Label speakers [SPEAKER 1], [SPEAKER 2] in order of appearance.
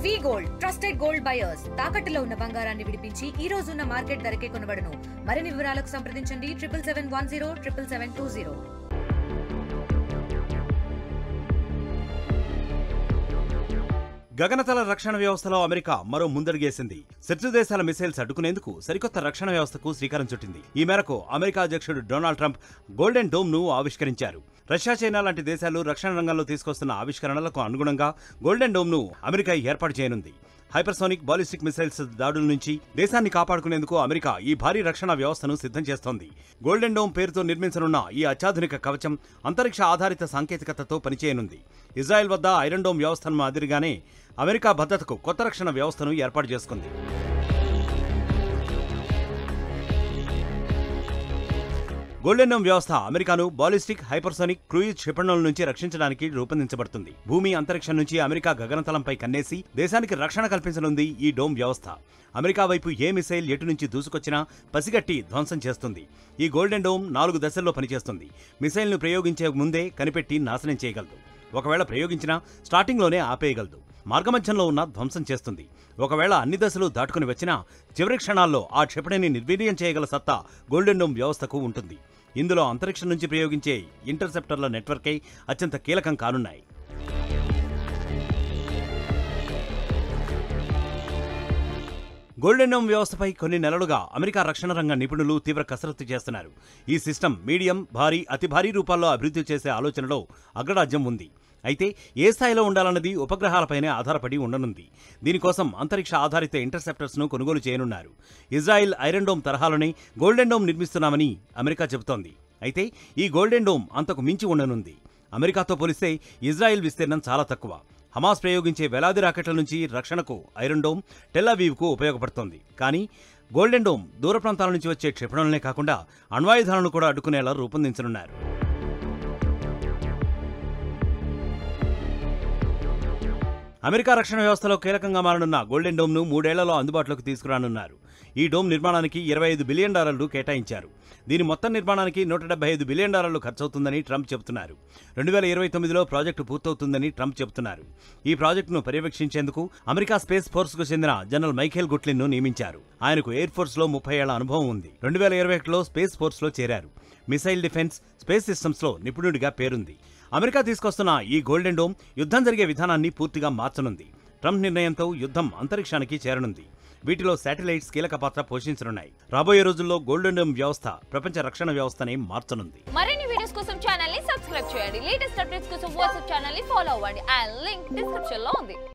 [SPEAKER 1] వి gold trusted gold buyers తాకట్టులో ఉన్న బంగారాన్ని విడిపించి ఈ రోజు ఉన్న మార్కెట్ ధరకే కొనబడును. మరిన్ని వివరాలకు సంప్రదించండి 7771077720.
[SPEAKER 2] గగనతల రక్షణ వ్యవస్థలో అమెరికా మరో ముందడుగేసింది. శత్రు దేశాల మిసైల్స్ అడ్డుకునేందుకు సరికొత్త రక్షణ వ్యవస్థకు శ్రీకారం చుట్టింది. ఈ మేరకు అమెరికా అధ్యక్షుడు డొనాల్డ్ ట్రంప్ గోల్డెన్ డోమ్ ను ఆవిష్కరించారు. రష్యా, చైనా లాంటి దేశాలు రక్షణ రంగంలో తీసుకొస్తున్న ఆవిష్కరణలకు అనుగుణంగా గోల్డెన్ డోమ్ ను అమెరికా ఏర్పాటు చేయనుంది. హైపర్సోనిక్ బాలిస్టిక్ మిసైల్స్ దాడుల నుంచి దేశాన్ని కాపాడుకునేందుకు అమెరికా ఈ భారీ రక్షణ వ్యవస్థను సిద్ధం చేస్తోంది. గోల్డెన్ డోమ్ పేరుతో నిర్మించనున్న ఈ అత్యాధునిక కవచం అంతరిక్ష ఆధారిత సాంకేతికతతో పనిచేయనుంది. ఇజ్రాయెల్ వద్ద ఐరన్ డోమ్ వ్యవస్థను మాదిరిగానే అమెరికా భద్రతకు కొత్త రక్షణ వ్యవస్థను ఏర్పాటు చేసుకుంది. గోల్డెన్ డోమ్ వ్యవస్థ అమెరికాను బాలిస్టిక్, హైపర్సోనిక్, క్రూయిజ్ క్షిపణుల నుంచి రక్షించడానికి రూపొందించబడుతుంది. భూమి, అంతరిక్షం నుంచి అమెరికా గగనతలంపై కన్నేసి దేశానికి రక్షణ కల్పించనుంది ఈ డోమ్ వ్యవస్థ. అమెరికా వైపు ఏ మిసైల్ ఎటు నుంచి దూసుకొచ్చినా పసిగట్టి ధ్వంసం చేస్తుంది. ఈ గోల్డెన్ డోమ్ 4 దశల్లో పనిచేస్తుంది. మిసైల్ను ప్రయోగించే ముందే కనిపెట్టి నాశనం చేయగలదు. ఒకవేళ ప్రయోగించినా స్టార్టింగ్లోనే ఆపేయగలదు. మార్గమధ్యంలో ఉన్న ధ్వంసం చేస్తుంది. ఒకవేళ అన్ని దశలు దాటుకుని వచ్చినా చివరి క్షణాల్లో ఆ క్షిపణిని నిర్వీర్యం చేయగల సత్తా గోల్డెన్ డోమ్ వ్యవస్థకు ఉంటుంది. ఇందులో అంతరిక్షం నుంచి ప్రయోగించే ఇంటర్సెప్టర్ల నెట్వర్కే అత్యంత కీలకం కానున్నాయి. గోల్డెన్ డోమ్ వ్యవస్థపై కొన్ని నెలలుగా అమెరికా రక్షణ రంగ నిపుణులు తీవ్ర కసరత్తు చేస్తున్నారు. ఈ సిస్టమ్ మీడియం, భారీ, అతి భారీ రూపాల్లో అభివృద్ధి చేసే ఆలోచనలో అగ్రరాజ్యం ఉంది. అయితే ఏ స్థాయిలో ఉండాలన్నది ఉపగ్రహాలపైనే ఆధారపడి ఉండనుంది. దీనికోసం అంతరిక్ష ఆధారిత ఇంటర్సెప్టర్స్ను కొనుగోలు చేయనున్నారు. ఇజ్రాయెల్ ఐరన్ డోమ్ తరహాలోనే గోల్డెన్ డోమ్ నిర్మిస్తున్నామని అమెరికా చెబుతోంది. అయితే ఈ గోల్డెన్ డోమ్ అంతకు మించి ఉండనుంది. అమెరికాతో పోలిస్తే ఇజ్రాయెల్ విస్తీర్ణం చాలా తక్కువ. హమాస్ ప్రయోగించే వేలాది రాకెట్ల నుంచి రక్షణకు ఐరన్ డోమ్ టెల్ అవీవ్కు ఉపయోగపడుతోంది. కానీ గోల్డెన్ డోమ్ దూర ప్రాంతాల నుంచి వచ్చే క్షిపణులనే కాకుండా అణ్వాయుధాలను కూడా అడ్డుకునేలా రూపొందించనున్నారు. అమెరికా రక్షణ వ్యవస్థలో కీలకంగా మారనున్న గోల్డెన్ డోమ్ ను 3 ఏళ్లలో అందుబాటులోకి తీసుకురానున్నారు. ఈ డోమ్ నిర్మాణానికి $25 బిలియన్ కేటాయించారు. దీని మొత్తం నిర్మాణానికి $175 బిలియన్ ఖర్చవుతుందని ట్రంప్ చెబుతున్నారు. 2029లో ప్రాజెక్టు పూర్తవుతుందని ట్రంప్ చెబుతున్నారు. ఈ ప్రాజెక్టును పర్యవేక్షించేందుకు అమెరికా స్పేస్ ఫోర్స్ కు చెందిన జనరల్ మైఖేల్ గుట్లిన్ ను నియమించారు. ఆయనకు ఎయిర్ ఫోర్స్ లో 30 ఏళ్ల అనుభవం ఉంది. 2021లో స్పేస్ ఫోర్స్ లో చేరారు. మిసైల్ డిఫెన్స్, స్పేస్ సిస్టమ్స్ లో నిపుణుడిగా పేరుంది. అమెరికా తీసుకొస్తున్న ఈ గోల్డెన్ డోమ్ యుద్ధం జరిగే విధానాన్ని పూర్తిగా మార్చనుంది. ట్రంప్ నిర్ణయంతో యుద్ధం అంతరిక్షానికి చేరనుంది. వీటిలో శాటిలైట్స్ కీలక పాత్ర పోషించనున్నాయి. రాబోయే రోజుల్లో గోల్డెన్ డోమ్ వ్యవస్థ ప్రపంచ రక్షణ వ్యవస్థనే మార్చనుంది.
[SPEAKER 3] మరిన్ని వీడియోస్ కోసం ఛానల్ ని సబ్స్క్రైబ్ చేయండి. లేటెస్ట్ అప్డేట్స్ కోసం వాట్సాప్ ఛానల్ ని ఫాలో అవ్వండి. ఆ లింక్ డిస్క్రిప్షన్ లో ఉంది.